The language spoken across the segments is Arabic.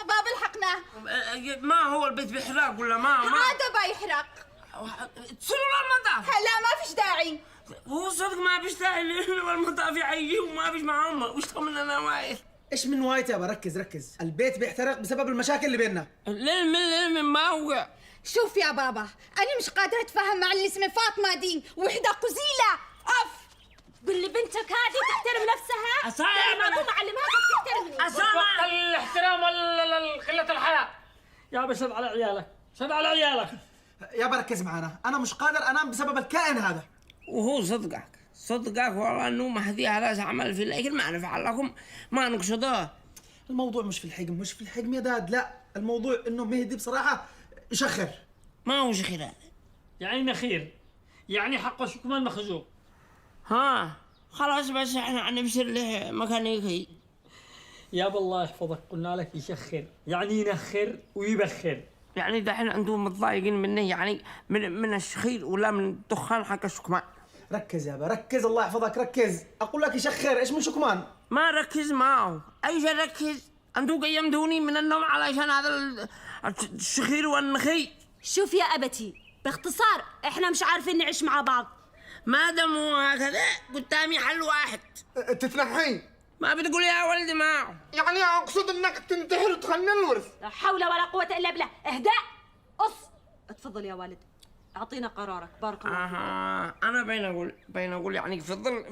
بابا الحقنا. ما هو البيت بيحرق ولا ما هذا بيحرق. اتصلوا للمطاف. لا ما فيش داعي. هو صدق ما فيش داعي لانه المطاف يعيي وما فيش معهم. وش من انا واعي؟ ايش من وايت يابا؟ ركز. البيت بيحترق بسبب المشاكل اللي بيننا. للمن ما وقع. شوف يا بابا، انا مش قادره اتفاهم مع اللي اسمه فاطمه دي وحده قزيله. قل لي بنتك هذه تحترم نفسها. ما ابو معلمها تحترمني. وقت الاحترام ولا قله الحياه. يابا سب على عيالك. يابا ركز معانا، انا مش قادر انام بسبب الكائن هذا. وهو صدقك والله انه ما حد هذا عمل في الليل ما نفعل لكم ما نقصده. الموضوع مش في الحجم يا داد، لا الموضوع انه مهدي بصراحه يشخر. ما هو شخير هذا؟ يعني نخير، يعني حقه شكمان مخزوق. ها خلاص بس احنا نبشر له ميكانيكي. يابا الله يحفظك، قلنا لك يشخر يعني ينخر ويبخر. يعني دحين انتم متضايقين منه يعني من الشخير ولا من الدخان حق الشكمان؟ ركز يابا ركز، الله يحفظك ركز. اقول لك يشخر، ايش من شكمان؟ ما ركز معه اي شيء ركز. انتم قيمتوني من النوم علشان هذا الشخير والنخي. شوف يا أبتي، باختصار احنا مش عارفين نعيش مع بعض. ما دام هو هكذا قدامي حل واحد. تتنحين؟ ما بتقول يا ولدي معه؟ يعني اقصد انك تنتحر وتخلي الورث. لا حول ولا قوة إلا بالله. اهداء. اتفضل يا والد، اعطينا قرارك. بارك الله فيك. انا بين اقول يعني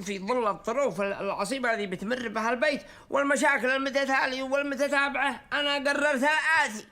في ظل الظروف العصيبه هذه بتمر بها البيت والمشاكل المتتاليه والمتتابعه، انا قررت الاتي.